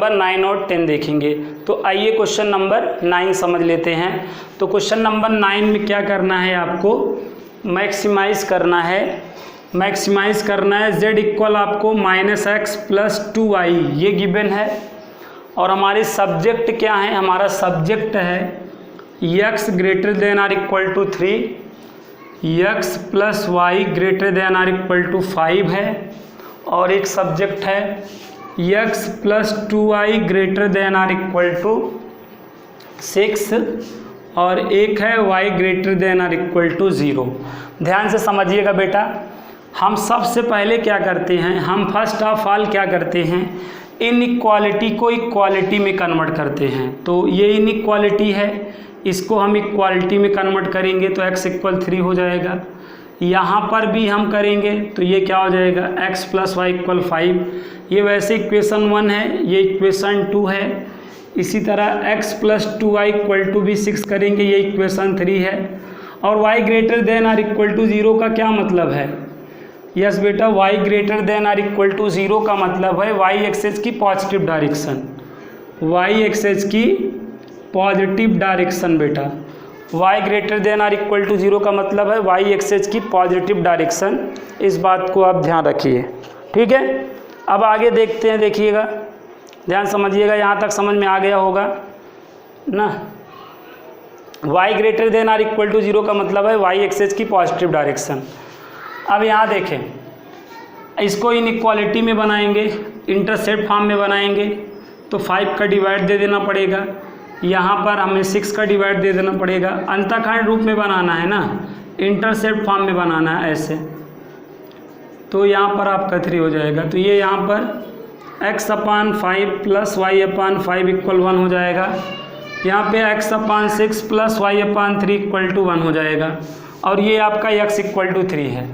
Number 9 और 10 देखेंगे। तो आइए क्वेश्चन नंबर 9 समझ लेते हैं। तो क्वेश्चन नंबर 9 में क्या करना है, आपको मैक्सिमाइज करना है। मैक्सिमाइज करना है z इक्वल आपको -x + 2y, ये गिवन है। और हमारे सब्जेक्ट क्या है, हमारा सब्जेक्ट है x ≥ 3, x + y ≥ 5 है। और एक सब्जेक्ट है x + 2y ≥ 6 और एक है y ≥ 0। ध्यान से समझिएगा बेटा, हम सबसे पहले क्या करते हैं, हम फर्स्ट ऑफ ऑल क्या करते हैं, इनइक्वालिटी को इक्वालिटी में कन्वर्ट करते हैं। तो ये इनइक्वालिटी है, इसको हम इक्वालिटी में कन्वर्ट करेंगे तो x = 3 हो जाएगा। यहाँ पर भी हम करेंगे तो ये क्या हो जाएगा, x + y = 5। ये वैसे इक्वेशन 1 है, ये इक्वेशन 2 है। इसी तरह x + 2y = भी 6 करेंगे, ये इक्वेशन 3 है। और y ≥ 0 का क्या मतलब है, यस बेटा, y ≥ 0 का मतलब है y एक्सिस की पॉजिटिव डायरेक्शन, y एक्सिस की पॉजिटिव डायरेक्शन बेटा। y ≥ 0 का मतलब है y एक्सिस की पॉजिटिव डायरेक्शन। इस बात को आप ध्यान रखिए, ठीक है। अब आगे देखते हैं, देखिएगा, ध्यान समझिएगा, यहाँ तक समझ में आ गया होगा ना। y ≥ 0 का मतलब है y एक्सिस की पॉजिटिव डायरेक्शन। अब यहाँ देखें, इसको इनइक्वालिटी में बनाएंगे, इंटरसेप्ट फॉर्म में बनाएंगे तो 5 का डिवाइड दे देना पड़ेगा, यहाँ पर हमें 6 का डिवाइड दे देना पड़ेगा। अंतःखंड रूप में बनाना है ना, इंटरसेप्ट फॉर्म में बनाना है ऐसे, तो यहाँ पर आपका 3 हो जाएगा। तो ये यहाँ पर x/5 + y/5 = 1 हो जाएगा। यहाँ पे x/6 + y/3 = 1 हो जाएगा। और ये आपका x = 3 है।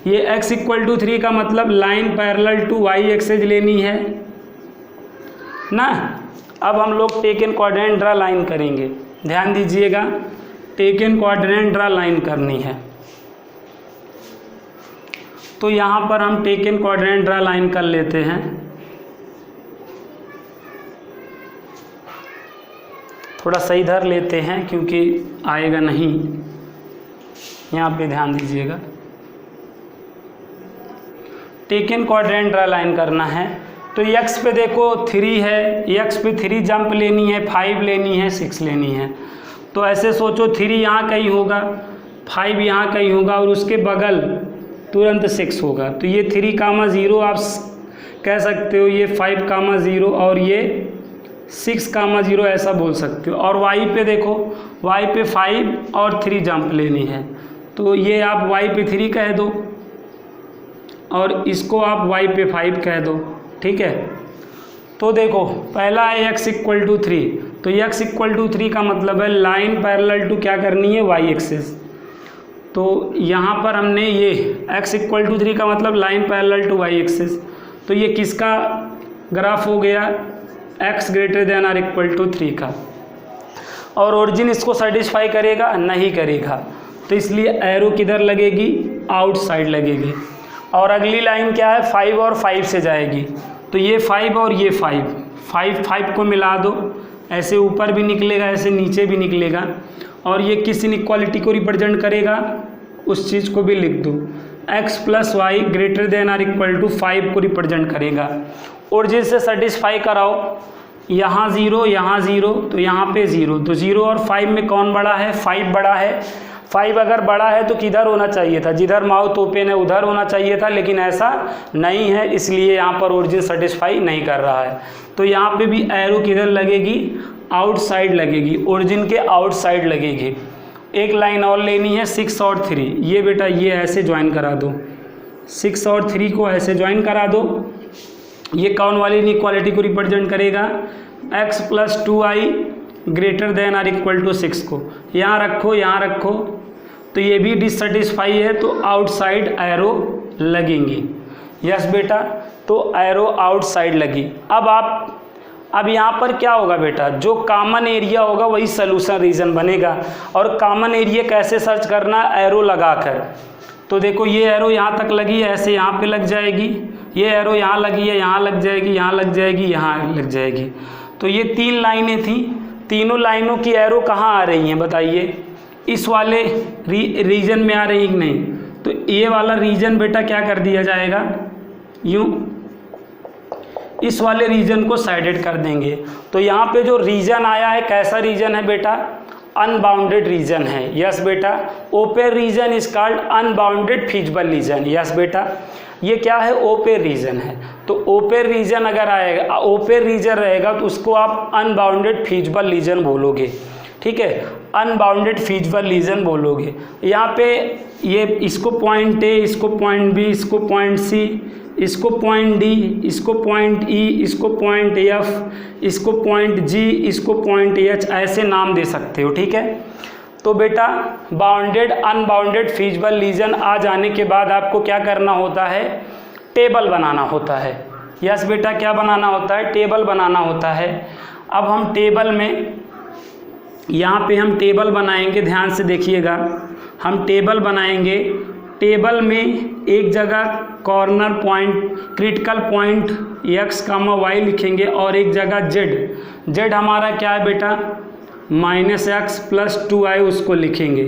ये x = 3 का मतलब line parallel to y axis लेनी है ना। अब हम लोग टेकन कोऑर्डिनेट ड्रा लाइन करेंगे, ध्यान दीजिएगा, टेकन कोऑर्डिनेट ड्रा लाइन करनी है। तो यहाँ पर हम टेकन कोऑर्डिनेट ड्रा लाइन कर लेते हैं। थोड़ा सही धर लेते हैं क्योंकि आएगा नहीं, यहाँ पे ध्यान दीजिएगा। टेकन कोऑर्डिनेट ड्रा लाइन करना है तो x पे देखो 3 है, x पे 3 जंप लेनी है, 5 लेनी है, 6 लेनी है। तो ऐसे सोचो 3 यहाँ कहीं होगा, 5 यहाँ कहीं होगा और उसके बगल तुरंत 6 होगा। तो ये 3, 0 आप कह सकते हो, ये 5, 0 और ये 6, 0 ऐसा बोल सकते हो। और y पे देखो, y पे 5 और 3 जंप लेनी है, तो ये आप y पे 3 कह दो और इसको आप y पे 5 कह दो, ठीक है। तो देखो पहला है x = 3, तो x = 3 का मतलब है लाइन पैरेलल टू क्या करनी है, y एक्सिस। तो यहाँ पर हमने ये x = 3 का मतलब line parallel to y axis, तो ये किसका ग्राफ हो गया, x ≥ 3 का। और ओरिजिन इसको सेटिस्फाई करेगा, नहीं करेगा, तो इसलिए एरो किधर लगेगी, आउटसाइड लगेगी। और अगली लाइन क्या है, 5 और 5 से जाएगी, तो ये 5 और ये 5 को मिला दो, ऐसे ऊपर भी निकलेगा, ऐसे नीचे भी निकलेगा। और ये किस इनइक्वालिटी को रिप्रेजेंट करेगा, उस चीज़ को भी लिख दो, x + y ≥ 5 को रिप्रेजेंट करेगा। ओरिजिन से सेटिस्फाई कराओ, यहाँ 0, यहाँ 0, तो यहाँ पे 0, तो 0 और 5 में कौन बड़ा है, 5 बड़ा है। 5 अगर बड़ा है तो किधर होना चाहिए था, जिधर माउथ ओपन है उधर होना चाहिए था, लेकिन ऐसा नहीं है, इसलिए यहाँ पर ओरिजिन सेटिस्फाई नहीं कर रहा है। तो यहाँ पे भी एरो किधर लगेगी, आउटसाइड लगेगी, ओरिजिन के आउटसाइड लगेगी। एक लाइन और लेनी है, 6 और 3, ये बेटा ये ऐसे ज्वाइन करा दो, 6 और 3 को ऐसे ज्वाइन करा दो। ये कौन वाली इनइक्वालिटी को रिप्रेजेंट करेगा, x + 2y ≥ 6 को। यहाँ रखो, यहाँ रखो, तो ये भी डिससेटिस्फाई है, तो आउटसाइड एरो लगेंगी। यस बेटा, तो एरो आउटसाइड लगी। अब यहाँ पर क्या होगा बेटा, जो कॉमन एरिया होगा वही सॉल्यूशन रीजन बनेगा। और कॉमन एरिया कैसे सर्च करना, एरो लगाकर। तो देखो ये एरो यहाँ तक लगी है, ऐसे यहाँ पे लग जाएगी, ये एरो यहाँ लगी है, यहाँ लग जाएगी, यहाँ लग जाएगी, यहाँ लग जाएगी। तो ये 3 लाइनें थी, तीनों लाइनों की एरो कहाँ आ रही हैं बताइए? इस वाले रीजन में आ रही है कि नहीं? तो ये वाला रीजन बेटा क्या कर दिया जाएगा, यूँ इस वाले रीजन को साइडेड कर देंगे। तो यहाँ पे जो रीजन आया है कैसा रीजन है बेटा? अनबाउंडेड रीजन है। यस बेटा, open region is called unbounded feasible region. Yes बेटा, ये क्या है? ओपन रीजन है। तो ओपन रीजन अगर आएगा, ओपन रीजन रहेगा तो उसको आप अनबाउंडेड फीजिबल रीजन बोलोगे। ठीक है, अनबाउंडेड फीजिबल रीजन बोलोगे। यहाँ पे ये इसको पॉइंट ए, इसको पॉइंट बी, इसको पॉइंट सी, इसको पॉइंट डी, इसको पॉइंट ई, इसको पॉइंट एफ, इसको पॉइंट जी, इसको पॉइंट एच, ऐसे नाम दे सकते हो। ठीक है, तो बेटा बाउंडेड अनबाउंडेड फीजिबल रीजन आ जाने के बाद आपको क्या करना होता है? टेबल बनाना होता है। यस बेटा, क्या बनाना होता है? टेबल बनाना होता है। अब हम टेबल में, यहाँ पे हम टेबल बनाएंगे, ध्यान से देखिएगा, हम टेबल बनाएंगे। टेबल में एक जगह corner point, critical point x, y लिखेंगे और एक जगह z हमारा क्या है बेटा? -x + 2i उसको लिखेंगे।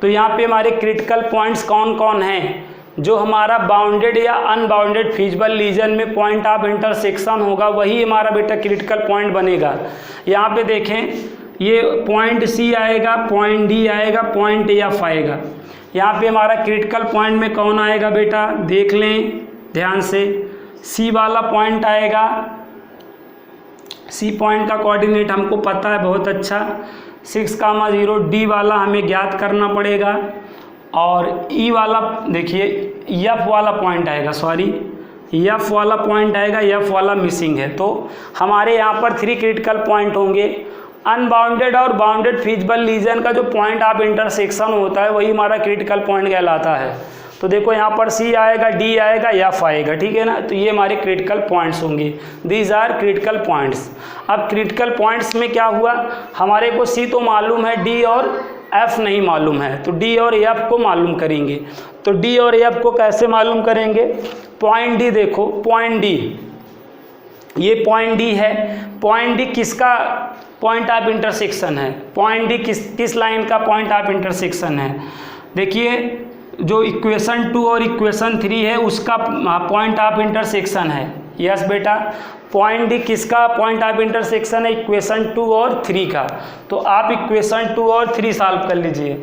तो यहाँ पे हमारे क्रिटिकल पॉइंट्स कौन कौन हैं? जो हमारा बाउंडेड या अनबाउंडेड फीजिबल रीजन में पॉइंट ऑफ इंटरसेक्शन होगा वही हमारा बेटा क्रिटिकल पॉइंट बनेगा। यहाँ पे देखें, ये पॉइंट C आएगा, पॉइंट D आएगा, पॉइंट F आएगा। यहाँ पे हमारा क्रिटिकल पॉइंट में कौन आएगा बेटा? देख लें ध्यान से, C वाला पॉइंट आएगा। C पॉइंट का कोऑर्डिनेट हमको पता है बहुत अच्छा, 6,0। D वाला हमें ज्ञात करना पड़ेगा। और E वाला देखिए, F वाला पॉइंट आएगा, F वाला पॉइंट आएगा, F वाला मिसिंग है। तो हमारे यहाँ पर 3 क्रिटिकल पॉइंट होंगे। अनबाउंडेड और बाउंडेड फीजिबल रीजन का जो पॉइंट ऑफ इंटरसेक्शन होता है वही हमारा क्रिटिकल पॉइंट कहलाता है। तो देखो यहाँ पर C आएगा, D आएगा, F आएगा। ठीक है ना, तो ये हमारे क्रिटिकल पॉइंट्स होंगे। These are critical points. अब क्रिटिकल पॉइंट्स में क्या हुआ, हमारे को C तो मालूम है, D और F नहीं मालूम है, तो D और F को मालूम करेंगे। तो D और F को कैसे मालूम करेंगे? पॉइंट D देखो, पॉइंट D, ये पॉइंट D है। पॉइंट D किसका पॉइंट ऑफ इंटरसेक्शन है? पॉइंट D किस लाइन का पॉइंट ऑफ इंटरसेक्शन है? देखिए, जो इक्वेशन 2 और इक्वेशन 3 है उसका पॉइंट ऑफ इंटरसेक्शन है। यस बेटा, पॉइंट D किसका पॉइंट ऑफ इंटरसेक्शन है? इक्वेशन 2 और 3 का। तो आप इक्वेशन 2 और 3 सॉल्व कर लीजिए।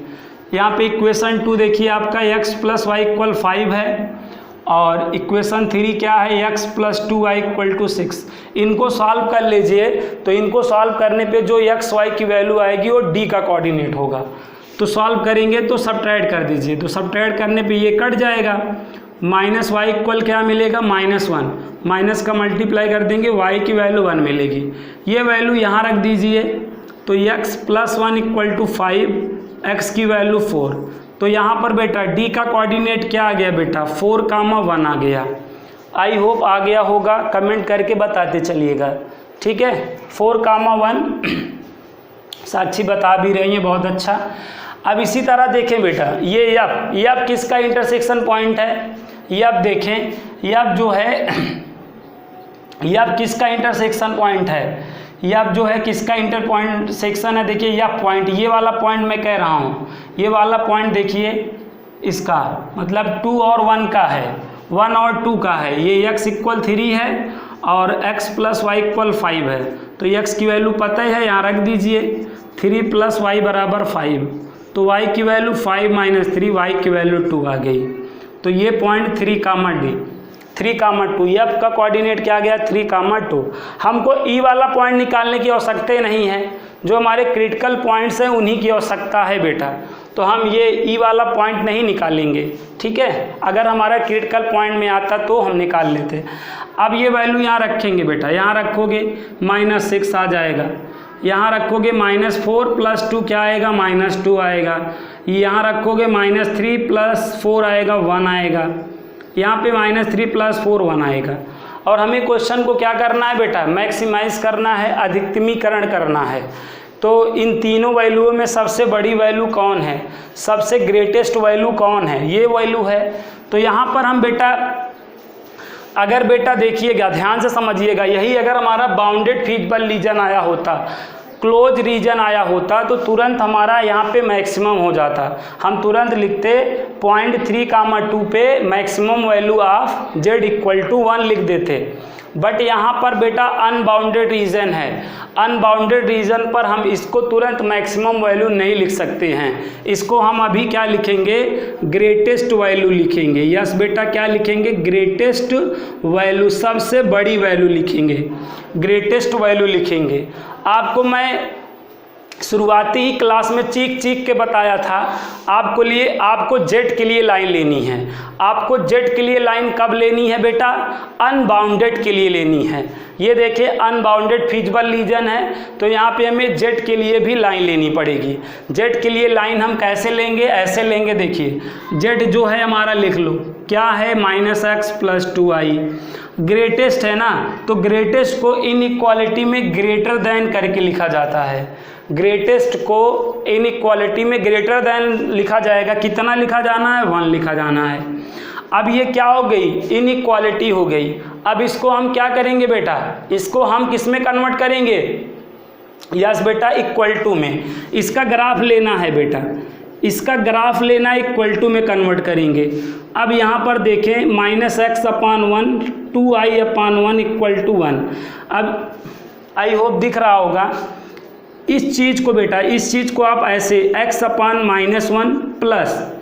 यहाँ पे इक्वेशन 2 देखिए आपका x + y = 5 है और इक्वेशन 3 क्या है? x + 2y = 6। इनको सॉल्व कर लीजिए। तो इनको सॉल्व करने पे जो x y की वैल्यू आएगी वो D का कोऑर्डिनेट होगा। तो सॉल्व करेंगे तो सब्ट्रैक्ट कर दीजिए। तो सब्ट्रैक्ट करने पे ये कट जाएगा। -y = क्या मिलेगा? -1। माइनस का मल्टीप्लाई कर देंगे, y की वैल्यू 1 मिलेगी। ये वैल्यू यहाँ रख दीजिए। तो x + 1 = 5, x की वैल्यू 4। तो यहाँ पर बेटा D का कोऑर्डिनेट क्या आ गया बेटा? 4,1 आ गया। आई होप आ गया होगा, कमेंट करके बताते चलिएगा। ठीक है, 4,1 साक्षी बता भी रही है, बहुत अच्छा। अब इसी तरह देखें बेटा, ये F किसका इंटरसेक्शन पॉइंट है? F देखें, F जो है, F किसका इंटरसेक्शन पॉइंट है? F जो है किसका इंटरसेक्शन है? देखिए F पॉइंट, ये वाला पॉइंट मैं कह रहा हूँ, ये वाला पॉइंट देखिए, इसका मतलब 2 और 1 का है, 1 और 2 का है। ये x = 3 है और x + y = 5 है। तो x की वैल्यू पता ही है, यहाँ रख दीजिए। 3 + y = 5। तो y की वैल्यू 5 - 3, y की वैल्यू 2 आ गई। तो ये पॉइंट 3,D, 3,2। F का कोऑर्डिनेट क्या गया? 3,2। हमको E वाला पॉइंट निकालने की आवश्यकता ही नहीं है, जो हमारे क्रिटिकल पॉइंट्स हैं उन्हीं की आवश्यकता है बेटा। तो हम ये E वाला पॉइंट नहीं निकालेंगे। ठीक है, अगर हमारा क्रिटिकल पॉइंट में आता तो हम निकाल लेते। अब ये वैल्यू यहाँ रखेंगे बेटा, यहाँ रखोगे -6 आ जाएगा। यहाँ रखोगे -4 + 2 क्या आएगा? -2 आएगा। यहाँ रखोगे -3 + 4 आएगा, 1 आएगा। यहाँ पे -3 + 4 1 आएगा। और हमें क्वेश्चन को क्या करना है बेटा? मैक्सिमाइज करना है, अधिकतमीकरण करना है। तो इन तीनों वैल्यूओं में सबसे बड़ी वैल्यू कौन है? सबसे ग्रेटेस्ट वैल्यू कौन है? ये वैल्यू है। तो यहाँ पर हम बेटा अगर बेटा देखिएगा, ध्यान से समझिएगा, यही अगर हमारा बाउंडेड फीजिबल रीजन आया होता, क्लोज रीजन आया होता, तो तुरंत हमारा यहाँ पे मैक्सिमम हो जाता। हम तुरंत लिखते 0.3, 2 पे maximum value of z equal to 1 लिख देते। बट यहाँ पर बेटा अनबाउंडेड रीजन है, अनबाउंडेड रीजन पर हम इसको तुरंत मैक्सिमम वैल्यू नहीं लिख सकते हैं। इसको हम अभी क्या लिखेंगे, ग्रेटेस्ट वैल्यू लिखेंगे। यस बेटा, क्या लिखेंगे, ग्रेटेस्ट वैल्यू, सबसे बड़ी वैल्यू लिखेंगे, ग्रेटेस्ट वैल्यू लिखेंगे। आपको मैं शुरुआती ही क्लास में चीख चीख के बताया था, आपको जेड के लिए लाइन लेनी है। आपको जेड के लिए लाइन कब लेनी है बेटा, अनबाउंडेड के लिए लेनी है। ये देखिए अनबाउंडेड फीजिबल रीजन है, तो यहाँ पे हमें जेड के लिए भी लाइन लेनी पड़ेगी। जेड के लिए लाइन हम कैसे लेंगे, ऐसे लेंगे, देखिए जेड जो है हमारा लिख लो, क्या है, -x + 2i। ग्रेटेस्ट है ना, तो ग्रेटेस्ट को इनइक्वालिटी में ग्रेटर देन करके लिखा जाता है। ग्रेटेस्ट को इनइक्वालिटी में ग्रेटर देन लिखा जाएगा, कितना लिखा जाना है, 1 लिखा जाना है। अब ये क्या हो गई, इनइक्वालिटी हो गई। अब इसको हम क्या करेंगे बेटा, इसको हम किस में कन्वर्ट करेंगे, यस बेटा, इक्वल टू में। इसका ग्राफ लेना है बेटा, इसका ग्राफ लेना इक्वल टू में कन्वर्ट करेंगे। अब यहाँ पर देखें -x/1 2i/1 = 1। अब आई होप दिख रहा होगा इस चीज़ को बेटा, इस चीज़ को आप ऐसे x/-1 प्लस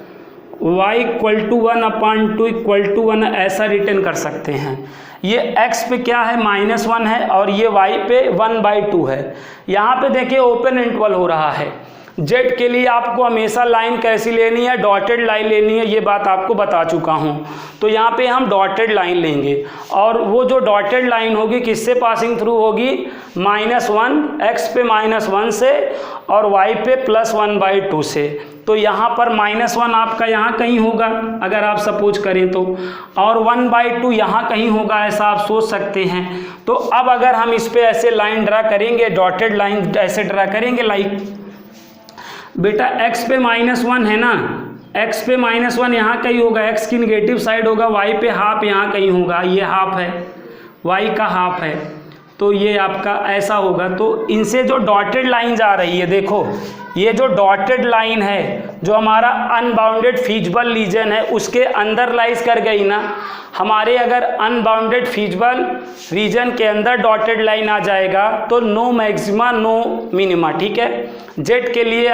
y = 1/2 = 1 ऐसा रिटर्न कर सकते हैं। ये x पे क्या है, -1 है, और ये y पे 1/2 है। यहाँ पे देखिए ओपन इंटरवल हो रहा है। जेड के लिए आपको हमेशा लाइन कैसी लेनी है, डॉटेड लाइन लेनी है, ये बात आपको बता चुका हूँ। तो यहाँ पे हम डॉटेड लाइन लेंगे, और वो जो डॉटेड लाइन होगी किससे पासिंग थ्रू होगी, -1, x पे -1 से और y पे +1/2 से। तो यहाँ पर -1 आपका यहाँ कहीं होगा अगर आप सपोज करें तो, और 1/2 यहाँ कहीं होगा, ऐसा आप सोच सकते हैं। तो अब अगर हम इस पे ऐसे लाइन ड्रा करेंगे, डॉटेड लाइन ऐसे ड्रा करेंगे, लाइक बेटा x पे -1 है ना, x पे -1 यहाँ कहीं होगा, x की नेगेटिव साइड होगा, y पे हाफ यहाँ कहीं होगा, ये हाफ है, y का हाफ है, तो ये आपका ऐसा होगा। तो इनसे जो डॉटेड लाइन जा रही है, देखो ये जो डॉटेड लाइन है जो हमारा अनबाउंडेड फीजिबल रीजन है उसके अंदर लाइज कर गई ना। हमारे अगर अनबाउंडेड फीजिबल रीजन के अंदर डॉटेड लाइन आ जाएगा तो नो मैक्सिमा नो मिनिमा, ठीक है। जेड के लिए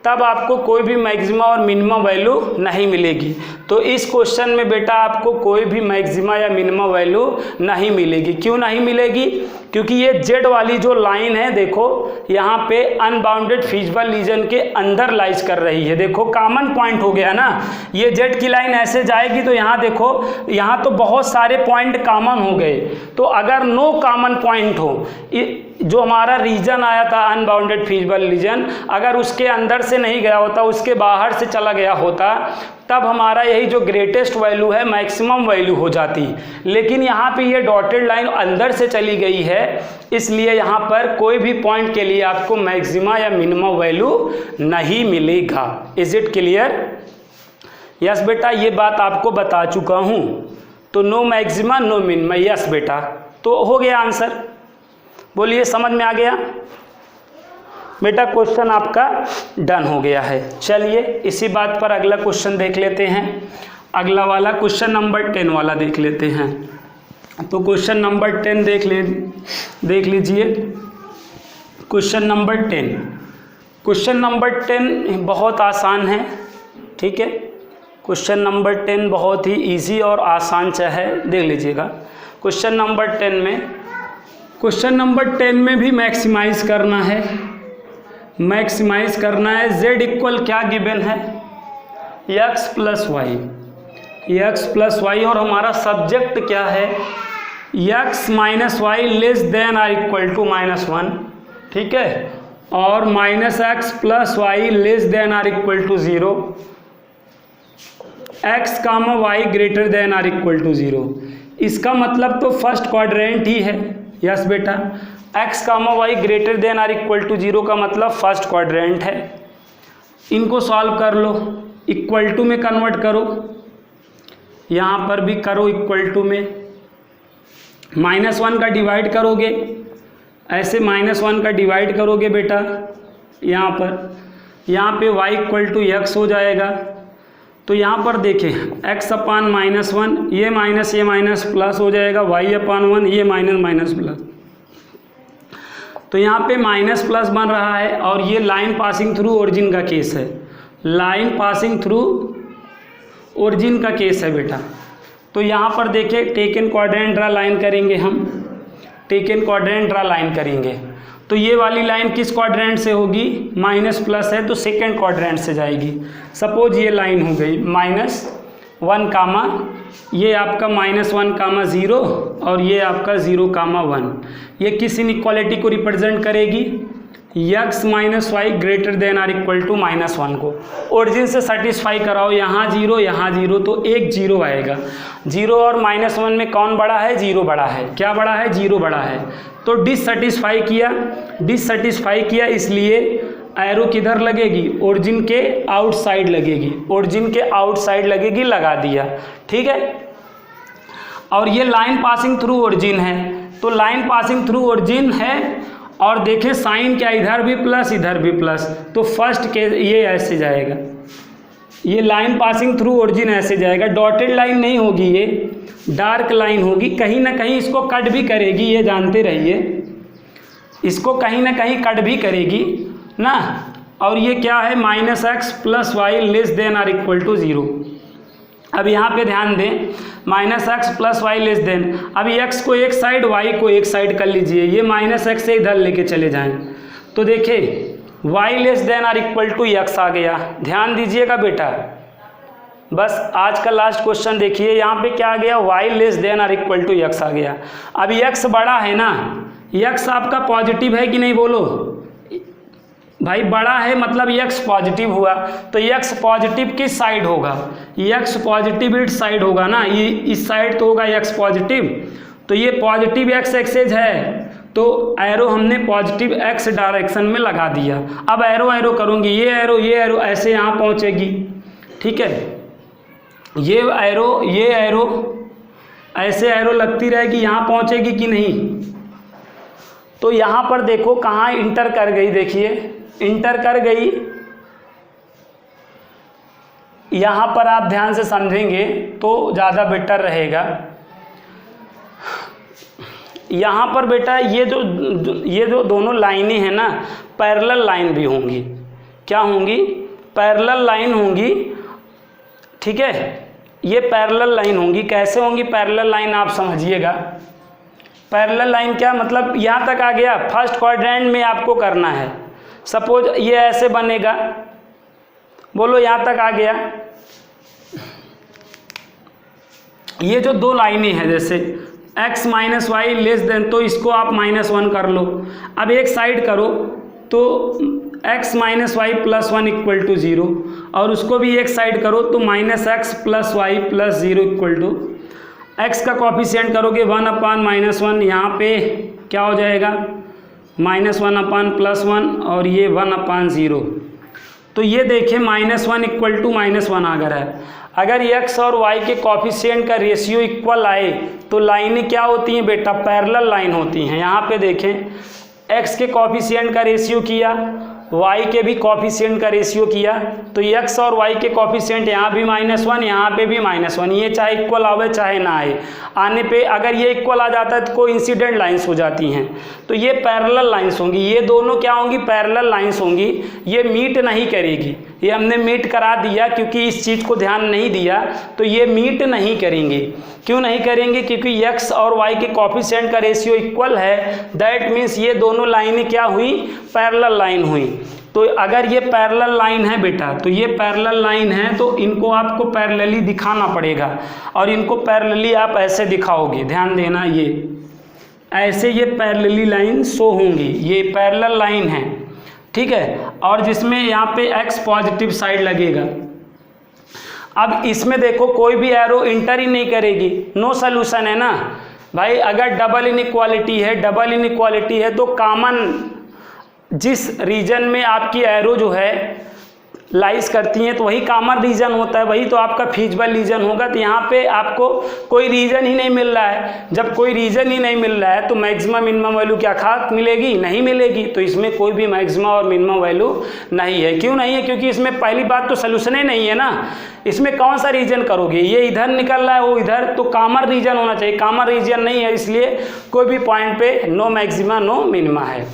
तब आपको कोई भी मैक्सिमा और मिनिमा वैल्यू नहीं मिलेगी। तो इस क्वेश्चन में बेटा आपको कोई भी मैक्सिमा या मिनिमा वैल्यू नहीं मिलेगी। क्यों नहीं मिलेगी, क्योंकि ये जेड वाली जो लाइन है देखो यहाँ पे अनबाउंडेड फीजिबल रीजन के अंदर लाइज कर रही है। देखो कॉमन पॉइंट हो गया ना, ये जेड की लाइन ऐसे जाएगी तो यहाँ देखो यहाँ तो बहुत सारे पॉइंट कॉमन हो गए। तो अगर नो कॉमन पॉइंट हो, जो हमारा रीजन आया था अनबाउंडेड फीजिबल रीजन, अगर उसके अंदर से नहीं गया होता, उसके बाहर से चला गया होता, तब हमारा यही जो ग्रेटेस्ट वैल्यू है मैक्सिमम वैल्यू हो जाती। लेकिन यहाँ पे ये डॉटेड लाइन अंदर से चली गई है, इसलिए यहाँ पर कोई भी पॉइंट के लिए आपको मैक्सिमा या मिनिमा वैल्यू नहीं मिलेगा। Is it clear? यस बेटा, ये बात आपको बता चुका हूँ। तो no maxima no minima, yes बेटा। तो हो गया आंसर, बोलिए समझ में आ गया बेटा? क्वेश्चन आपका डन हो गया है। चलिए इसी बात पर अगला क्वेश्चन देख लेते हैं। अगला वाला क्वेश्चन नंबर 10 वाला देख लेते हैं। तो क्वेश्चन नंबर 10 देख लीजिए। क्वेश्चन नंबर 10, क्वेश्चन नंबर 10 बहुत आसान है, ठीक है। क्वेश्चन नंबर 10 बहुत ही इजी और आसान सा है, देख लीजिएगा। क्वेश्चन नंबर 10 में भी मैक्सिमाइज करना है, z इक्वल क्या गिवन है, x + y, और हमारा सब्जेक्ट क्या है, x - y less than or equal to -1, ठीक है, और -x + y less than or equal to 0, x, y greater than or equal to 0। इसका मतलब तो फर्स्ट क्वाड्रेंट ही है। यस बेटा, x, y greater than or equal to 0 का मतलब फर्स्ट क्वाड्रेंट है। इनको सॉल्व कर लो, इक्वल टू में कन्वर्ट करो, यहाँ पर भी करो इक्वल टू में। -1 का डिवाइड करोगे, ऐसे -1 का डिवाइड करोगे बेटा यहाँ पे y = x हो जाएगा। तो यहाँ पर देखें x/-1, ये माइनस प्लस हो जाएगा, y/1, ये माइनस प्लस। तो यहाँ पे माइनस प्लस बन रहा है और ये लाइन पासिंग थ्रू ओरिजिन का केस है, लाइन पासिंग थ्रू ओरिजिन का केस है बेटा। तो यहाँ पर देखें टेकन क्वाड्रेंट ड्रा लाइन करेंगे, हम टेकन क्वाड्रेंट ड्रा लाइन करेंगे। तो ये वाली लाइन किस क्वाड्रेंट से होगी, माइनस प्लस है तो सेकेंड क्वाड्रेंट से जाएगी। सपोज ये लाइन हो गई -1, ये आपका -1, 0 और ये आपका 0, 1। ये किस इनइक्वालिटी को रिप्रेजेंट करेगी, x - y greater than or equal to -1 को। ओरिजिन से सेटिस्फाई कराओ, यहाँ 0 यहाँ 0, तो एक 0 आएगा। 0 और -1 में कौन बड़ा है, 0 बड़ा है। क्या बड़ा है, 0 बड़ा है। तो डिससेटिस्फाई किया, इसलिए एरो किधर लगेगी, ओरिजिन के आउटसाइड लगेगी, ओरिजिन के आउटसाइड लगेगी, लगा दिया। ठीक है। और ये लाइन पासिंग थ्रू ओरिजिन है, तो लाइन पासिंग थ्रू ओरिजिन है और देखें साइन क्या, इधर भी प्लस इधर भी प्लस, तो फर्स्ट के ये ऐसे जाएगा, ये लाइन पासिंग थ्रू ओरिजिन ऐसे जाएगा। डॉटेड लाइन नहीं होगी, ये डार्क लाइन होगी, कहीं ना कहीं इसको कट भी करेगी, ये जानते रहिए, इसको कहीं ना कहीं कट भी करेगी ना। और ये क्या है, -x + y less than or equal to 0। अब यहाँ पे ध्यान दें, -x + y लेस देन, अभी x को एक साइड y को एक साइड कर लीजिए, ये -x से इधर लेके चले जाएं, तो देखिए y less than or equal to x आ गया। ध्यान दीजिएगा बेटा, बस आज का लास्ट क्वेश्चन देखिए, यहाँ पे क्या आ गया, y less than or equal to x आ गया। अब x बड़ा है ना, x आपका पॉजिटिव है कि नहीं, बोलो भाई, बड़ा है मतलब x पॉजिटिव हुआ, तो x पॉजिटिव किस साइड होगा, x पॉजिटिव इस साइड होगा ना, ये इस साइड तो होगा x पॉजिटिव, तो ये पॉजिटिव x एक्सेस है, तो एरो हमने पॉजिटिव x डायरेक्शन में लगा दिया। अब एरो करूँगी, ये एरो ऐसे यहाँ पहुँचेगी। ठीक है, ये एरो ऐसे एरो लगती रहेगी, यहाँ पहुँचेगी कि नहीं। तो यहाँ पर देखो कहाँ इंटर कर गई, देखिए इंटर कर गई। यहाँ पर आप ध्यान से समझेंगे तो ज़्यादा बेटर रहेगा। यहाँ पर बेटा ये जो दोनों लाइनें हैं ना, पैरेलल लाइन भी होंगी। क्या होंगी, पैरेलल लाइन होंगी। ठीक है, ये पैरेलल लाइन होंगी। कैसे होंगी पैरेलल लाइन, आप समझिएगा। पैरेलल लाइन क्या मतलब, यहाँ तक आ गया, फर्स्ट क्वाड्रेंट में आपको करना है। सपोज ये ऐसे बनेगा, बोलो यहाँ तक आ गया। ये जो दो लाइनें हैं, जैसे x - y लेस देन, तो इसको आप -1 कर लो। अब एक साइड करो तो x - y + 1 इक्वल टू 0, और उसको भी एक साइड करो तो -x + y + 0 equal to, x का कॉफिशिएंट करोगे 1/-1, यहाँ पे क्या हो जाएगा, -1/+1 और ये 1/0। तो ये देखें -1 इक्वल टू -1 आ गया है। अगर x और y के कॉफिशिएंट का रेशियो इक्वल आए तो लाइनें क्या होती हैं बेटा, पैरेलल लाइन होती हैं। यहाँ पे देखें, x के कॉफिशिएंट का रेशियो किया, y के भी कॉफिशिएंट का रेशियो किया, तो x और y के कॉफिशिएंट यहाँ भी -1, यहाँ पे भी -1। ये चाहे इक्वल आवे चाहे ना आए, आने पे अगर ये इक्वल आ जाता है तो कोइंसिडेंट लाइंस हो जाती हैं। तो ये पैरेलल लाइंस होंगी, ये दोनों क्या होंगी, पैरेलल लाइंस होंगी। ये मीट नहीं करेगी, ये हमने मीट करा दिया क्योंकि इस चीज़ को ध्यान नहीं दिया, तो ये मीट नहीं करेंगे। क्यों नहीं करेंगे, क्योंकि x और y के कॉफिशिएंट का रेशियो इक्वल है। दैट मीन्स ये दोनों लाइनें क्या हुई, पैरेलल लाइन हुई। तो अगर ये पैरेलल लाइन है बेटा, तो ये पैरेलल लाइन है, तो इनको आपको पैरेलली दिखाना पड़ेगा, और इनको पैरेलली आप ऐसे दिखाओगे। ध्यान देना, ये ऐसे ये पैरेलली लाइन शो होंगी, ये पैरेलल लाइन है। ठीक है, और जिसमें यहाँ पे x पॉजिटिव साइड लगेगा। अब इसमें देखो कोई भी एरो इंटर ही नहीं करेगी, नो सॉल्यूशन है ना भाई। अगर डबल इनइक्वालिटी है तो कॉमन जिस रीजन में आपकी एरो जो है लाइज करती हैं तो वही कॉमन रीजन होता है, वही तो आपका फीजिबल रीजन होगा। तो यहाँ पे आपको कोई रीजन ही नहीं मिल रहा है। जब कोई रीजन ही नहीं मिल रहा है तो मैक्सिमम मिनिमम वैल्यू क्या खाक मिलेगी? नहीं मिलेगी। तो इसमें कोई भी मैक्सिमम और मिनिमम वैल्यू नहीं है। क्यों नहीं है? क्योंकि इसमें पहली बात तो सोल्यूशन ही नहीं है ना। इसमें कौन सा रीजन करोगे? ये इधर निकल रहा है, वो इधर, तो कॉमन रीजन होना चाहिए। कॉमन रीजन नहीं है, इसलिए कोई भी पॉइंट पे नो मैक्सिमा नो मिनिमा है।